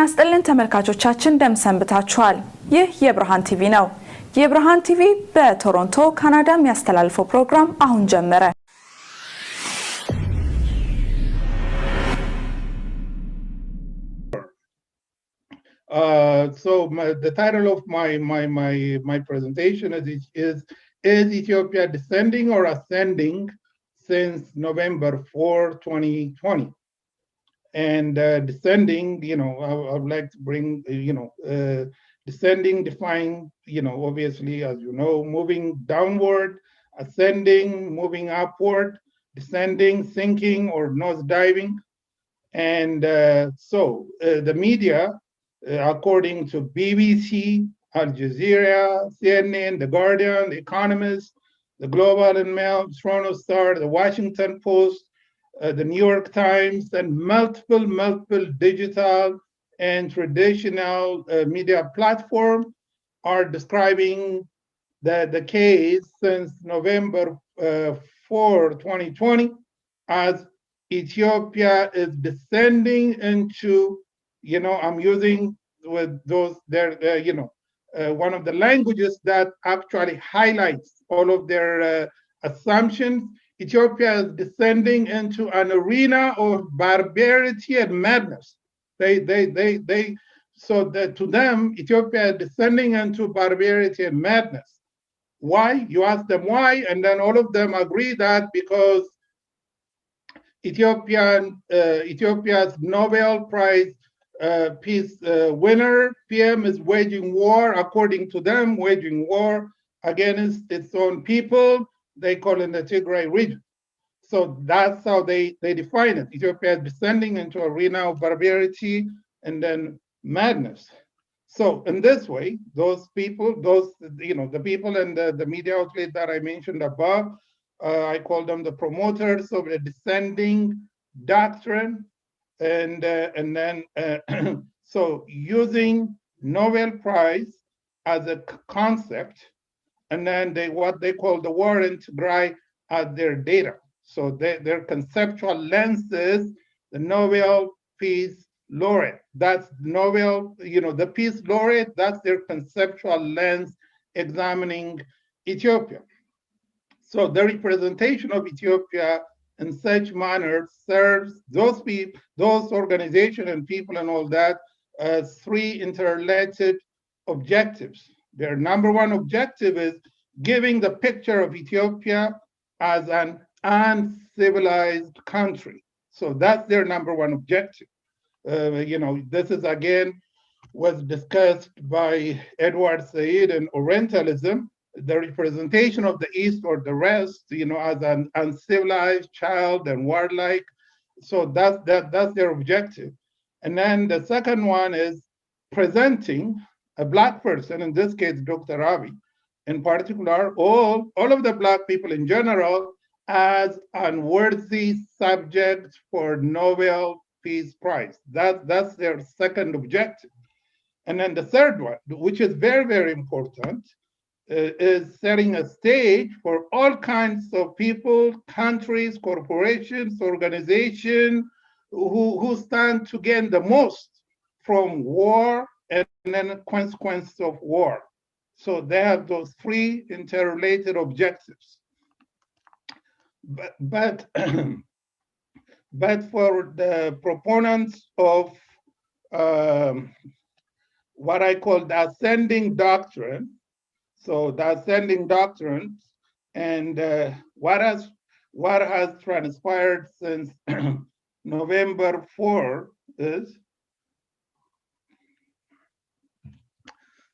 ይስጥልን ተመልካቾቻችን እንደምን ሰንብታችኋል? ይህ የብርሃን ቲቪ ነው። የብርሃን ቲቪ በቶሮንቶ ካናዳ የሚያስተላልፈው ፕሮግራም አሁን ጀመረ። The title of my presentation is Ethiopia descending or ascending since November 4, 2020? And descending, I would like to bring, descending defined, obviously, as you know, moving downward, ascending, moving upward, descending, sinking, or nose diving. And the media, according to BBC, Al Jazeera, CNN, The Guardian, The Economist, The Global and Mail, Toronto Star, The Washington Post, the New York Times, and multiple digital and traditional media platforms are describing the case since November 4, 2020 as Ethiopia is descending into, I'm using with those there, one of the languages that actually highlights all of their assumptions. Ethiopia is descending into an arena of barbarity and madness. So that to them, Ethiopia is descending into barbarity and madness. Why? You ask them why, and then all of them agree that because Ethiopia's Nobel Prize peace winner, PM, is waging war, according to them, waging war against its own people. They call it the Tigray region. So that's how they define it. Ethiopia is descending into an arena of barbarity and then madness. So in this way, those people, the people and the media outlet that I mentioned above, I call them the promoters of the descending doctrine. And then, so using Nobel Prize as a concept, and then what they call the war in Tigray as their data. So their conceptual lens is the Nobel Peace Laureate. That's Nobel, the Peace Laureate, that's their conceptual lens examining Ethiopia. So the representation of Ethiopia in such manner serves those organizations and people and all that as three interrelated objectives. Their number one objective is giving the picture of Ethiopia as an uncivilized country. So that's their number one objective. This is again was discussed by Edward Said in Orientalism, the representation of the East or the West, as an uncivilized, child, and warlike. So that's their objective. And then the second one is presenting a Black person, in this case, Dr. Abiy, in particular, all of the Black people in general, as unworthy subjects for Nobel Peace Prize. That's their second objective. And then the third one, which is very, very important, is setting a stage for all kinds of people, countries, corporations, organizations who stand to gain the most from war and then consequences of war. So they have those three interrelated objectives. But for the proponents of what I call the ascending doctrine, so the ascending doctrine and what has transpired since November 4 is,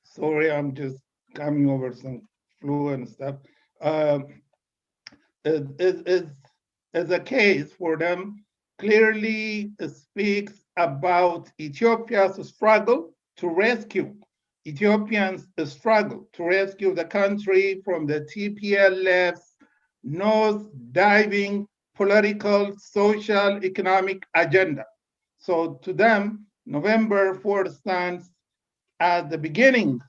sorry, I'm just coming over some flu and stuff, is a case for them clearly speaks about Ethiopia's struggle to rescue, Ethiopians' struggle to rescue the country from the TPLF's nose-diving political, social, economic agenda. So to them, November 4 stands as the beginning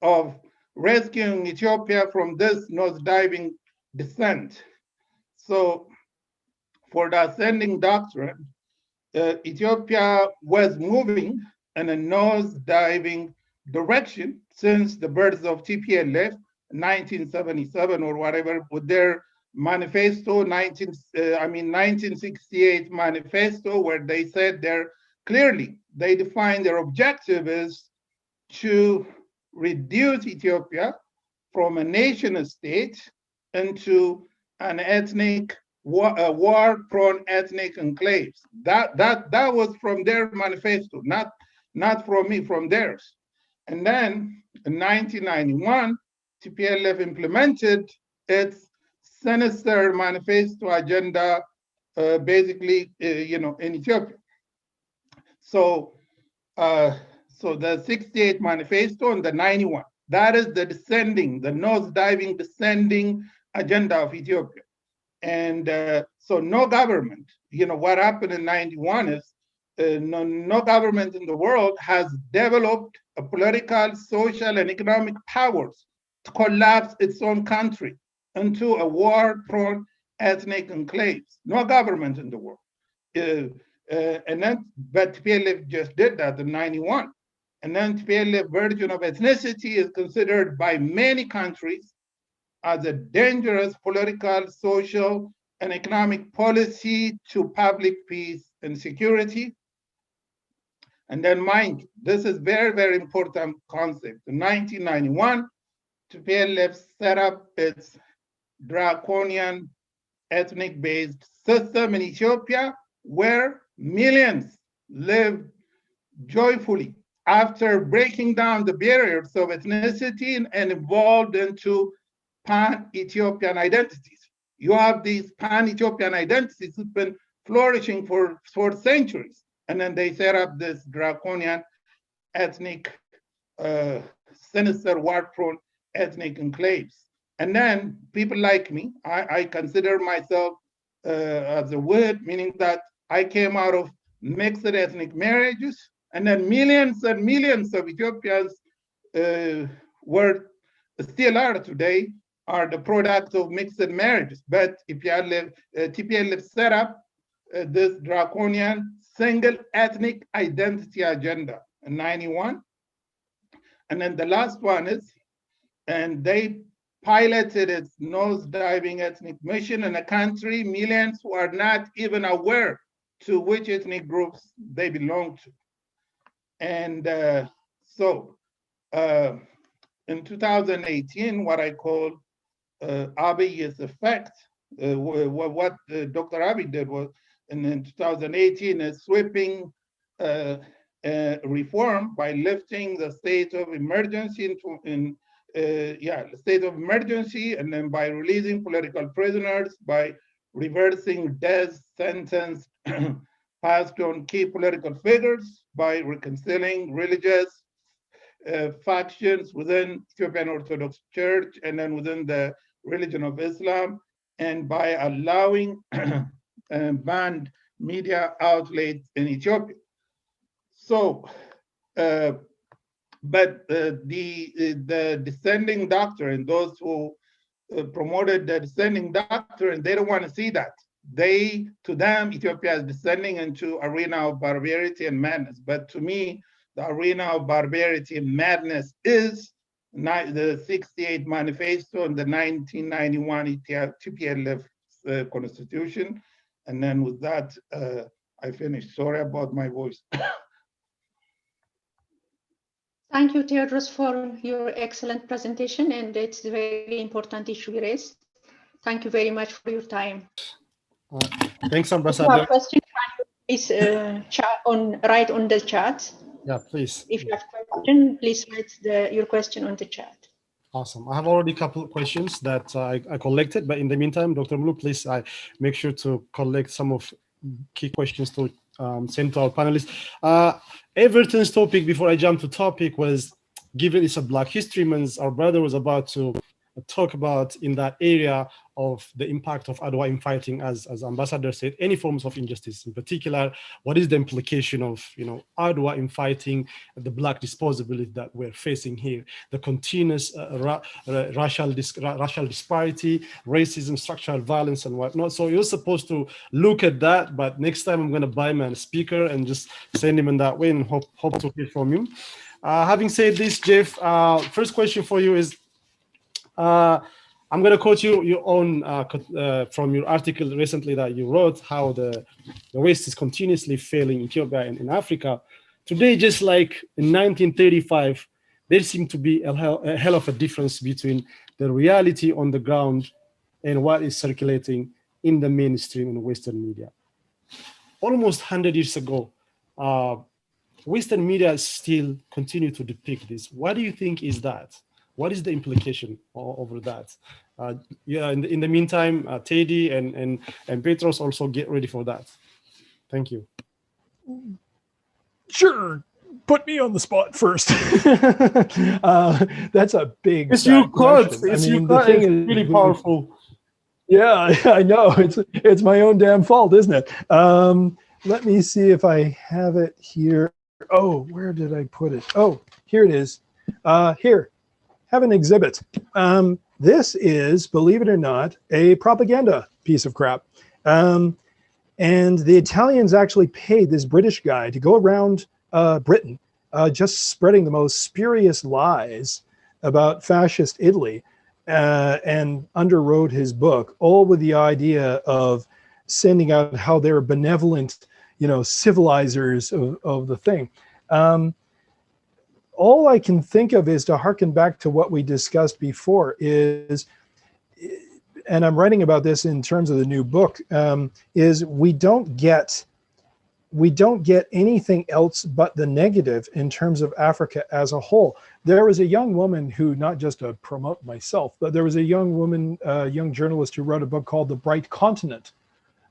of rescuing Ethiopia from this nose-diving descent. So for the ascending doctrine, Ethiopia was moving in a nose-diving direction since the birth of TPLF, 1977 or whatever, with their manifesto, 1968 manifesto, where they said they defined their objective is to reduce Ethiopia from a nation state into an ethnic war-prone ethnic enclaves. That was from their manifesto, not from me, from theirs. And then in 1991, TPLF implemented its sinister manifesto agenda, basically, in Ethiopia. So the 68 manifesto and the 91, that is the nose-diving, descending agenda of Ethiopia. And so no government, what happened in 91 is no government in the world has developed a political, social, and economic powers to collapse its own country into a war-prone ethnic enclaves. No government in the world. But TPLF just did that in 91. And then TPLF version of ethnicity is considered by many countries as a dangerous political, social, and economic policy to public peace and security. And then mind, this is very, very important concept. In 1991, TPLF set up its draconian ethnic-based system in Ethiopia, where millions live joyfully after breaking down the barriers of ethnicity and evolved into pan-Ethiopian identities. You have these pan-Ethiopian identities who've been flourishing for centuries. And then they set up this draconian ethnic, sinister, war-prone ethnic enclaves. And then people like me, I consider myself as a word, meaning that I came out of mixed ethnic marriages, and then millions and millions of Ethiopians still are today, are the product of mixed marriages. But TPLF set up this draconian single ethnic identity agenda in 91. And then the last one is, and they piloted its nose-diving ethnic mission in a country, millions who are not even aware to which ethnic groups they belong to. And in 2018, what I call Abiy's effect, what Dr. Abiy did was, in 2018, a sweeping reform by lifting the state of emergency the state of emergency, and then by releasing political prisoners, by reversing death sentence passed on key political figures, by reconciling religious factions within Ethiopian Orthodox Church and then within the religion of Islam, and by allowing banned media outlets in Ethiopia. So, but the descending doctrine, those who promoted the descending doctrine, they don't want to see that. To them, Ethiopia is descending into arena of barbarity and madness. But to me, the arena of barbarity and madness is the 68 manifesto and the 1991 TPLF constitution. And then with that, I finished. Sorry about my voice. Thank you, Theodros, for your excellent presentation, and it's a very important issue you raised. Thank you very much for your time. Thanks, Ambassador. If you have questions, please write on the chat. Yeah, please. If you have a question, please write your question on the chat. Awesome. I have already a couple of questions that I collected, but in the meantime, Dr. Mulu, please make sure to collect some of key questions to send to our panelists. Everton's topic, before I jump to topic, was, given it's a Black History Month, our brother was about to talk about in that area of the impact of Adwa infighting, as Ambassador said, any forms of injustice. In particular, what is the implication of Adwa infighting, the Black disposability that we're facing here, the continuous racial disparity, racism, structural violence, and whatnot. So you're supposed to look at that, but next time I'm going to buy my speaker and just send him in that way and hope to hear from him. Having said this, Jeff, first question for you is, I'm going to quote your own from your article recently that you wrote, how the West is continuously failing Ethiopia and in Africa. Today, just like in 1935, there seemed to be a hell of a difference between the reality on the ground and what is circulating in the mainstream and Western media. Almost 100 years ago, Western media still continue to depict this. What do you think is that? What is the implication over that? In the meantime, Teddy and Petros also get ready for that. Thank you. Sure. Put me on the spot first. That's a big. It's your quote. It's really powerful. Yeah, I know. It's my own damn fault, isn't it? Let me see if I have it here. Oh, where did I put it? Oh, here it is. Here. Have an exhibit. This is, believe it or not, a propaganda piece of crap. And the Italians actually paid this British guy to go around Britain, just spreading the most spurious lies about fascist Italy, and underwrote his book, all with the idea of sending out how they're benevolent, civilizers of the thing. All I can think of is to hearken back to what we discussed before is, and I'm writing about this in terms of the new book, is we don't get anything else but the negative in terms of Africa as a whole. There was a young woman who, not just to promote myself, but there was a young woman, young journalist who wrote a book called The Bright Continent.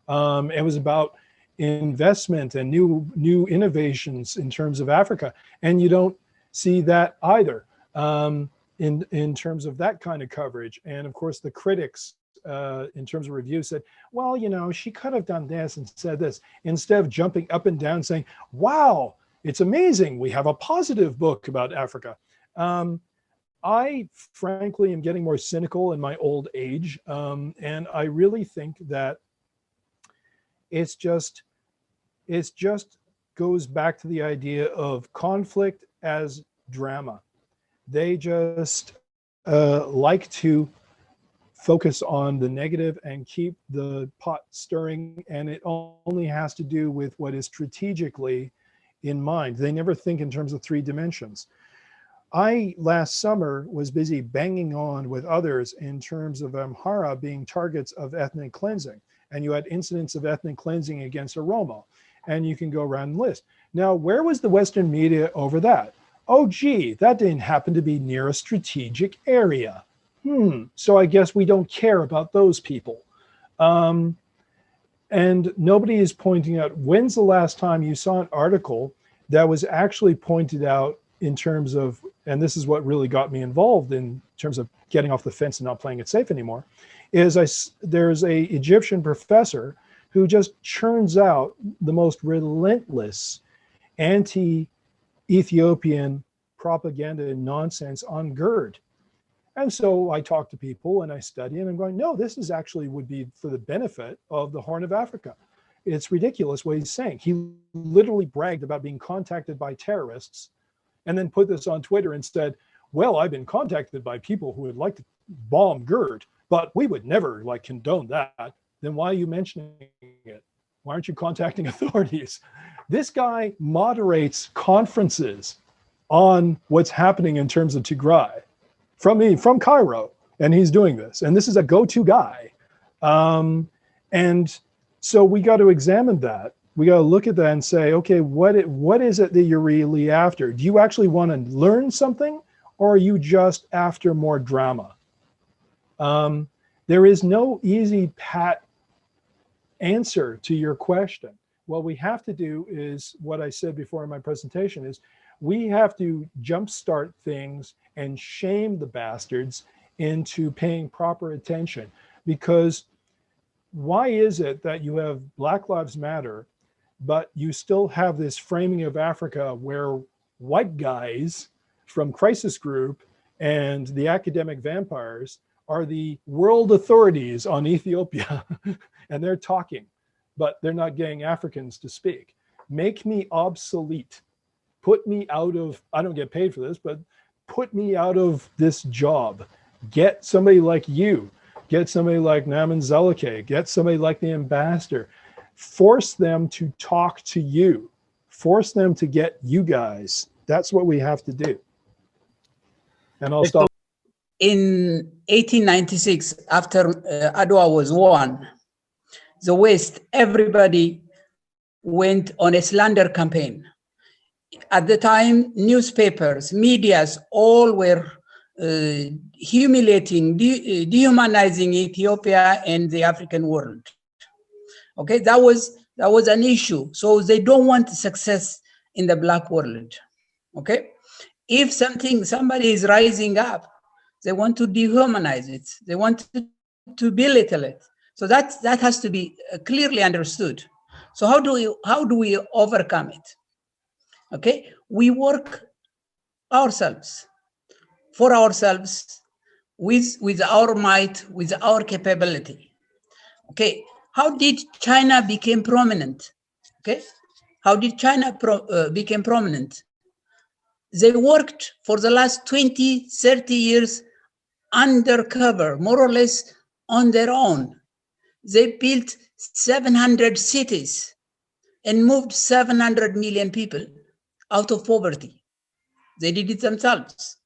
It was about investment and new innovations in terms of Africa. And you don't see that either in terms of that kind of coverage. And of course, the critics in terms of reviews said, well, she could have done this and said this, instead of jumping up and down saying, wow, it's amazing, we have a positive book about Africa. I frankly am getting more cynical in my old age, and I really think that it's just goes back to the idea of conflict as drama. They just like to focus on the negative and keep the pot stirring, and it only has to do with what is strategically in mind. They never think in terms of 3 dimensions. I last summer was busy banging on with others in terms of Amhara being targets of ethnic cleansing, and you had incidents of ethnic cleansing against Oromo, and you can go around and list. Now, where was the Western media over that? Oh, gee, that didn't happen to be near a strategic area. So I guess we don't care about those people. And nobody is pointing out, when's the last time you saw an article that was actually pointed out in terms of, and this is what really got me involved in terms of getting off the fence and not playing it safe anymore, is there's a Egyptian professor who just churns out the most relentless anti-Ethiopian propaganda and nonsense on GERD. And so I talk to people and I study and I'm going, no, this is actually would be for the benefit of the Horn of Africa. It's ridiculous what he's saying. He literally bragged about being contacted by terrorists and then put this on Twitter and said, well, I've been contacted by people who would like to bomb GERD, but we would never condone that. Then why are you mentioning it? Why aren't you contacting authorities? This guy moderates conferences on what's happening in terms of Tigray from Cairo, and he's doing this. And this is a go-to guy. And so we got to examine that. We got to look at that and say, okay, what is it that you're really after? Do you actually want to learn something, or are you just after more drama? There is no easy, pat answer to your question. What we have to do is what I said before in my presentation is we have to jumpstart things and shame the bastards into paying proper attention. Because why is it that you have Black Lives Matter, but you still have this framing of Africa where white guys from Crisis Group and the academic vampires are the world authorities on Ethiopia and they're talking, but they're not getting Africans to speak? Make me obsolete. Put me out of, I don't get paid for this, but put me out of this job. Get somebody like you. Get somebody like Naman Zelike. Get somebody like the ambassador. Force them to talk to you. Force them to get you guys. That's what we have to do. And I'll stop. In 1896, after Adwa was won, the West, everybody went on a slander campaign. At the time, newspapers, medias, all were humiliating, dehumanizing Ethiopia and the African world. Okay, that was an issue. So they don't want success in the Black world. Okay, if somebody is rising up, they want to dehumanize it. They want to belittle it. So that has to be clearly understood. So how do we overcome it? Okay, we work ourselves, for ourselves, with our might, with our capability. Okay, how did China become prominent? Okay, how did China become prominent? They worked for the last 20, 30 years undercover, more or less on their own. They built 700 cities and moved 700 million people out of poverty. They did it themselves.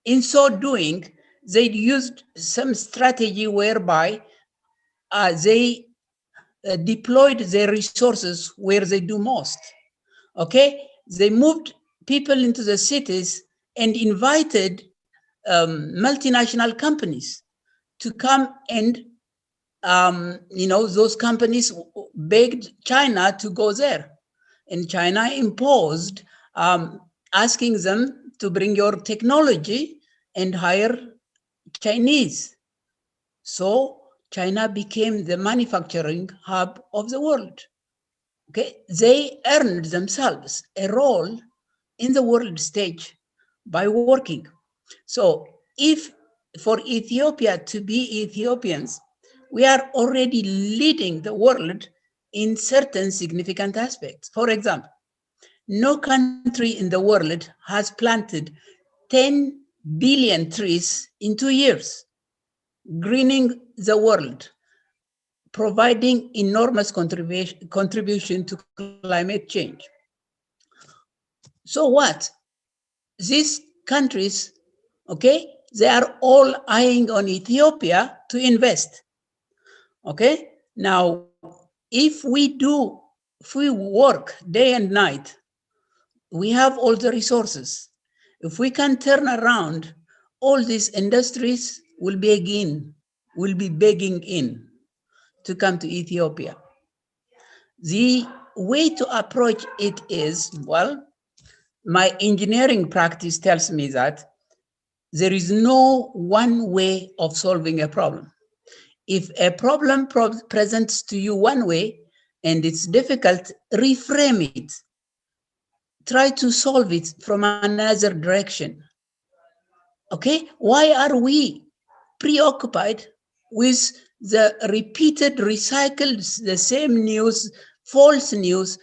In so doing, they used some strategy whereby they deployed their resources where they do most. Okay, they moved people into the cities and invited multinational companies to come and those companies begged China to go there, and China imposed asking them to bring your technology and hire Chinese. So China became the manufacturing hub of the world. Okay, they earned themselves a role in the world stage by working. So if for Ethiopia to be Ethiopians, we are already leading the world in certain significant aspects. For example, no country in the world has planted 10 billion trees in 2 years, greening the world, providing enormous contribution to climate change. So what? These countries, okay, they are all eyeing on Ethiopia to invest. Okay, now if we work day and night, we have all the resources. If we can turn around, all these industries will be begging in to come to Ethiopia. The way to approach it is, well, my engineering practice tells me that there is no one way of solving a problem. If a problem presents to you one way and it's difficult, reframe it. Try to solve it from another direction. Okay, why are we preoccupied with the repeated, recycled, the same news, false news,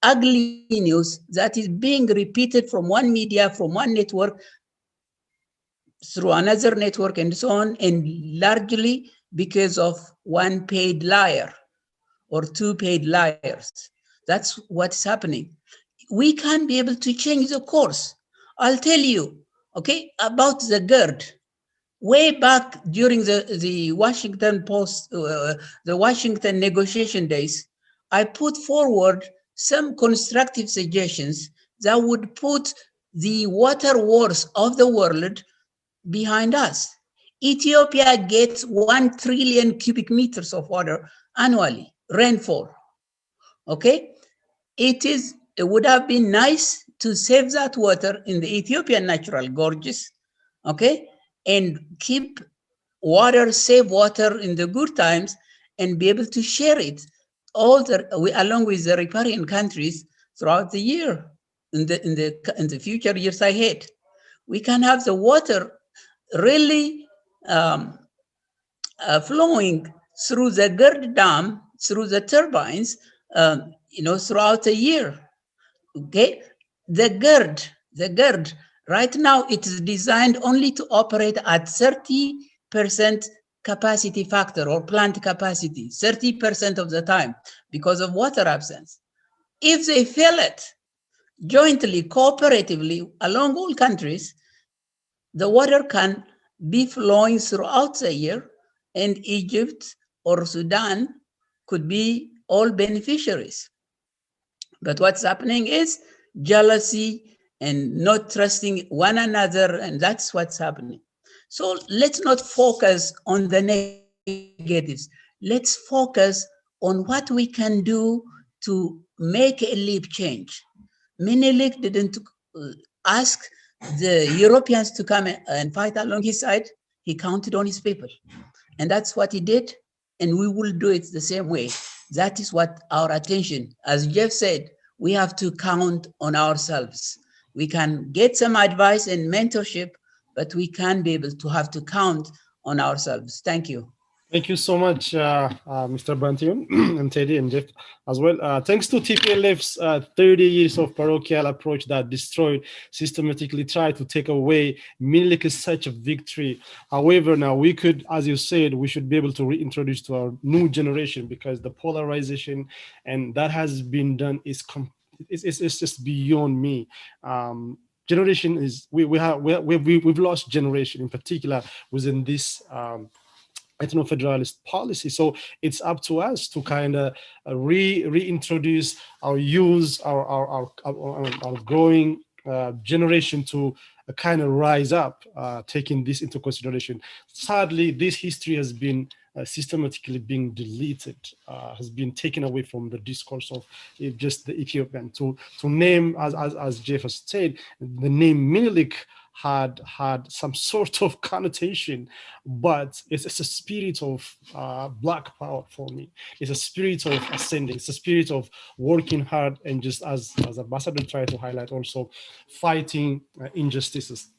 ugly news that is being repeated from one media, from one network, through another network and so on, and largely because of one paid liar or two paid liars? That's what's happening. We can't be able to change the course. I'll tell you, okay, about the GERD. Way back during the Washington Post, the Washington negotiation days, I put forward some constructive suggestions that would put the water wars of the world behind us. Ethiopia gets 1 trillion cubic meters of water annually, rainfall. Okay, it would have been nice to save that water in the Ethiopian natural gorges, okay, and keep water, save water in the good times, and be able to share it along with the riparian countries throughout the year in the future years ahead. We can have the water really flowing through the GERD dam, through the turbines, throughout the year. Okay, the GERD, right now it is designed only to operate at 30% capacity factor or plant capacity, 30% of the time because of water absence. If they fill it jointly, cooperatively along all countries, the water can be flowing throughout the year, and Egypt or Sudan could be all beneficiaries. But what's happening is jealousy and not trusting one another, and that's what's happening. So let's not focus on the negatives. Let's focus on what we can do to make a leap change. Menelik didn't ask the Europeans to come and fight along his side. He counted on his people. And that's what he did. And we will do it the same way. That is what our attention, as Jeff said, we have to count on ourselves. We can get some advice and mentorship, but we can be able to have to count on ourselves. Thank you. Thank you so much, Mr. Bantion and Teddy and Jeff as well. Thanks to TPLF's 30 years of parochial approach that destroyed, systematically tried to take away Menelik is such a victory. However, now we could, as you said, we should be able to reintroduce to our new generation, because the polarization and that has been done is it's just beyond me. Generation is we've lost generation in particular within this ethno-federalist policy. So it's up to us to kind of reintroduce our youth, our growing generation to kind of rise up, taking this into consideration. Sadly, this history has been systematically being deleted, has been taken away from the discourse of just the Ethiopian. To name, as Jeff has said, the name Menelik had some sort of connotation, but it's a spirit of Black power for me. It's a spirit of ascending. It's a spirit of working hard, and just as Ambassador tried to highlight, also fighting injustices.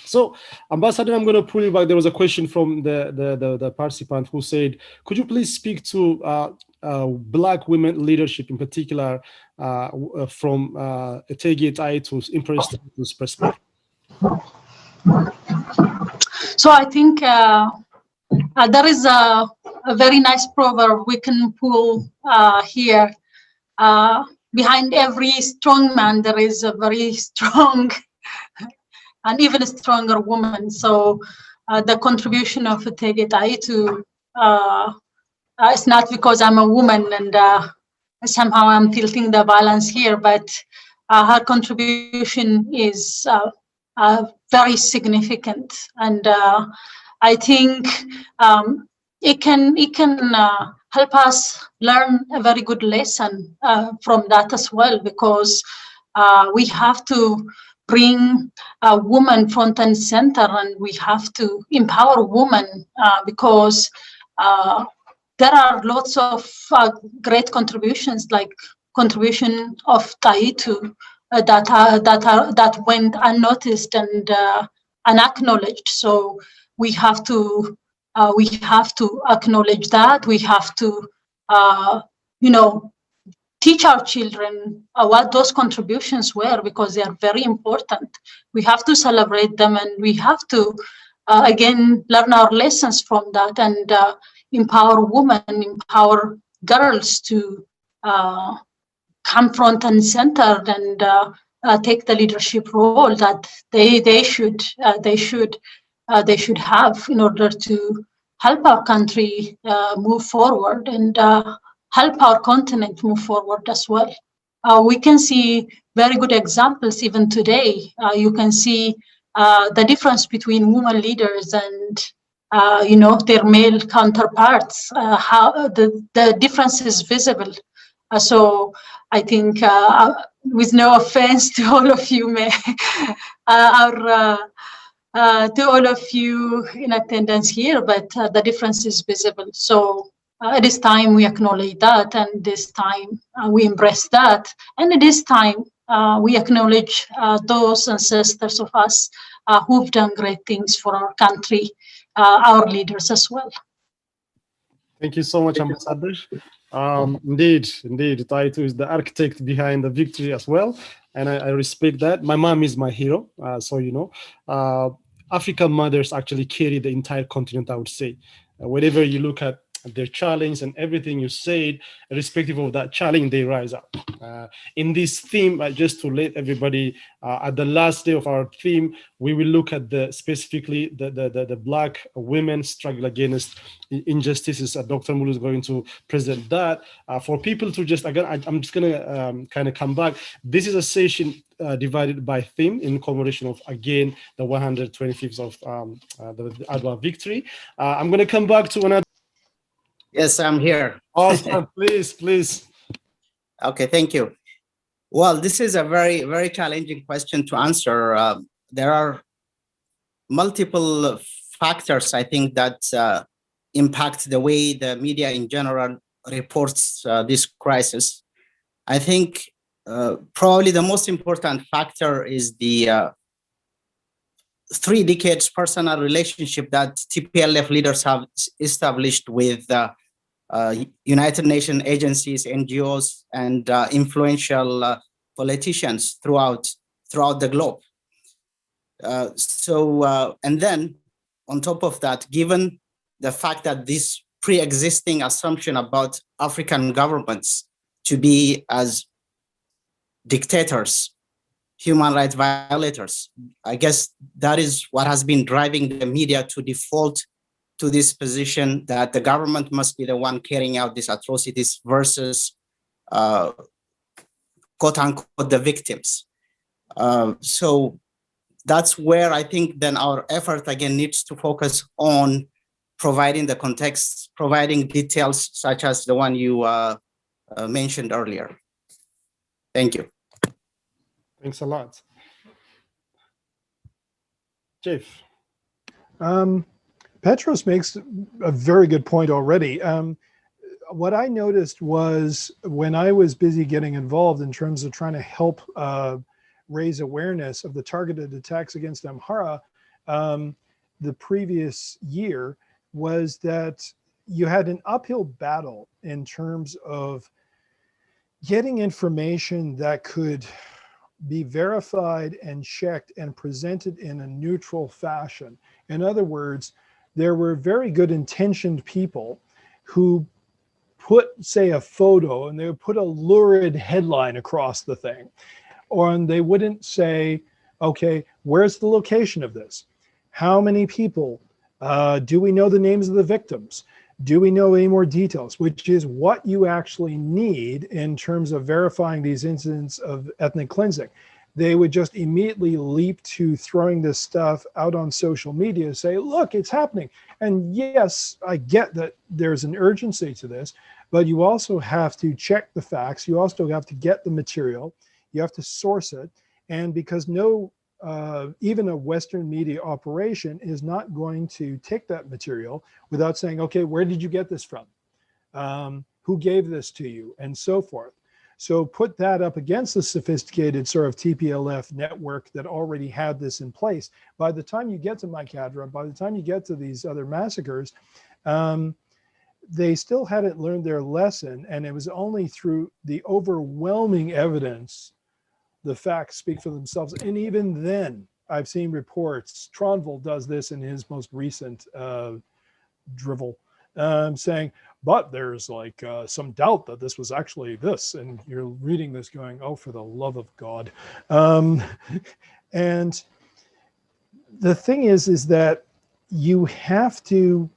So, Ambassador, I'm going to pull you back. There was a question from the participant who said, could you please speak to Black women leadership, in particular from Etegie Taitu's Empress Taitu's perspective? So I think there is a very nice proverb we can pull here. Behind every strong man, there is a very strong and even a stronger woman. So the contribution of Etegie Taitu is not because I'm a woman and somehow I'm tilting the balance here, but her contribution is very significant, and I think it can help us learn a very good lesson from that as well, because we have to bring a woman front and center, and we have to empower women because there are lots of great contributions, like contribution of Taitu that went unnoticed and unacknowledged. So we have to acknowledge that. We have to teach our children what those contributions were, because they are very important. We have to celebrate them, and we have to again learn our lessons from that, and empower women, empower girls to come front and center and take the leadership role that they should have in order to help our country move forward and help our continent move forward as well. We can see very good examples even today. You can see the difference between women leaders and their male counterparts. How the difference is visible. So I think, with no offense to all of you, our to all of you in attendance here, but the difference is visible. So it is time we acknowledge that, and this time we embrace that, and it is time we acknowledge those ancestors of us who've done great things for our country, our leaders as well. Thank you so much, Ambassador. Indeed, Taito is the architect behind the victory as well, and I respect that. My mom is my hero, so you know. African mothers actually carry the entire continent, I would say. Whenever you look at their challenge and everything you said, irrespective of that challenge, they rise up. In this theme, just to let everybody, at the last day of our theme, we will look at specifically the Black women struggle against injustices. Dr. Mulu is going to present that. For people to just, again, I'm just going to kind of come back. This is a session divided by theme in commemoration of, again, the 125th of the Adwa victory. I'm going to come back to another. Yes, I'm here. Awesome. Please. Okay, thank you. Well, this is a very, very challenging question to answer. There are multiple factors, I think, that impact the way the media in general reports this crisis. I think probably the most important factor is the 3 decades personal relationship that TPLF leaders have established with United Nations agencies, NGOs, and influential politicians throughout the globe. And then on top of that, given the fact that this pre-existing assumption about African governments to be as dictators, human rights violators, I guess that is what has been driving the media to default to this position that the government must be the one carrying out these atrocities versus quote unquote the victims. So that's where I think then our effort again needs to focus on providing the context, providing details such as the one you mentioned earlier. Thank you. Thanks a lot. Jeff. Petros makes a very good point already. What I noticed was when I was busy getting involved in terms of trying to help raise awareness of the targeted attacks against Amhara the previous year, was that you had an uphill battle in terms of getting information that could be verified and checked and presented in a neutral fashion. In other words, there were very good intentioned people who put, say, a photo and they would put a lurid headline across the thing. And they wouldn't say, okay, where's the location of this? How many people? Do we know the names of the victims? Do we know any more details? Which is what you actually need in terms of verifying these incidents of ethnic cleansing. They would just immediately leap to throwing this stuff out on social media, say, look, it's happening. And yes, I get that there's an urgency to this, but you also have to check the facts. You also have to get the material. You have to source it. And because even a Western media operation is not going to take that material without saying, okay, where did you get this from? Who gave this to you? And so forth. So put that up against the sophisticated sort of TPLF network that already had this in place. By the time you get to Maikadra, by the time you get to these other massacres, they still hadn't learned their lesson. And it was only through the overwhelming evidence, the facts speak for themselves. And even then, I've seen reports, Tronville does this in his most recent drivel, saying, but there's like some doubt that this was actually this. And you're reading this going, oh, for the love of God. And the thing is that you have to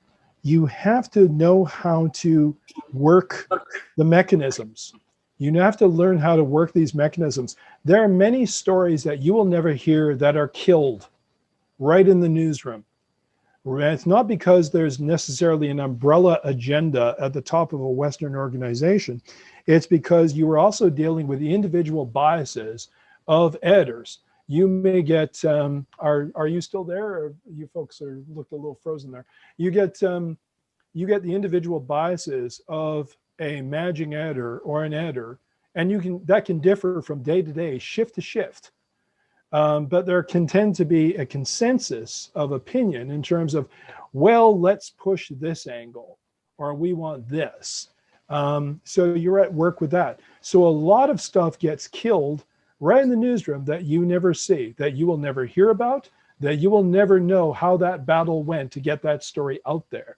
know how to work the mechanisms. You have to learn how to work these mechanisms. There are many stories that you will never hear that are killed right in the newsroom. It's not because there's necessarily an umbrella agenda at the top of a Western organization. It's because you are also dealing with the individual biases of editors. You may get, are you still there? Or you folks are looked a little frozen there. You get the individual biases of a managing editor or an editor, and that can differ from day to day, shift to shift. But there can tend to be a consensus of opinion in terms of, well, let's push this angle, or we want this. So you're at work with that. So a lot of stuff gets killed right in the newsroom that you never see, that you will never hear about, that you will never know how that battle went to get that story out there.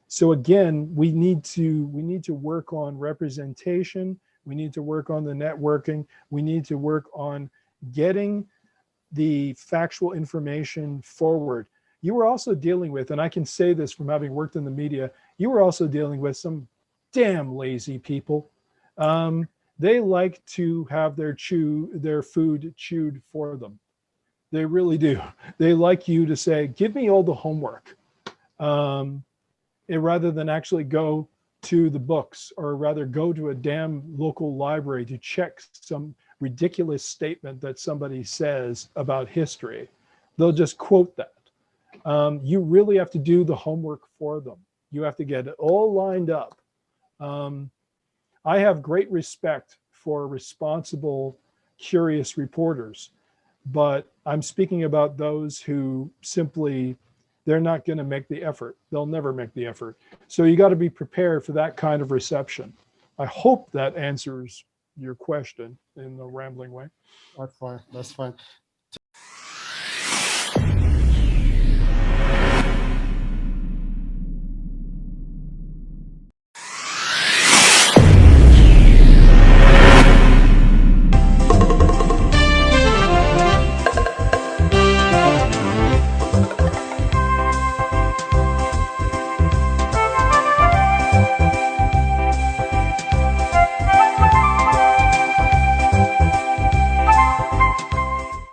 So again, we need to work on representation. We need to work on the networking. We need to work on getting the factual information forward. You were also dealing with, and I can say this from having worked in the media, you were also dealing with some damn lazy people. They like to have their food chewed for them. They really do. They like you to say, give me all the homework, rather than actually go to the books, or rather go to a damn local library to check some ridiculous statement that somebody says about history. They'll just quote that. You really have to do the homework for them. You have to get it all lined up. I have great respect for responsible, curious reporters, but I'm speaking about those who simply, they're not going to make the effort. They'll never make the effort. So you got to be prepared for that kind of reception. I hope that answers your question in a rambling way. That's fine. That's fine.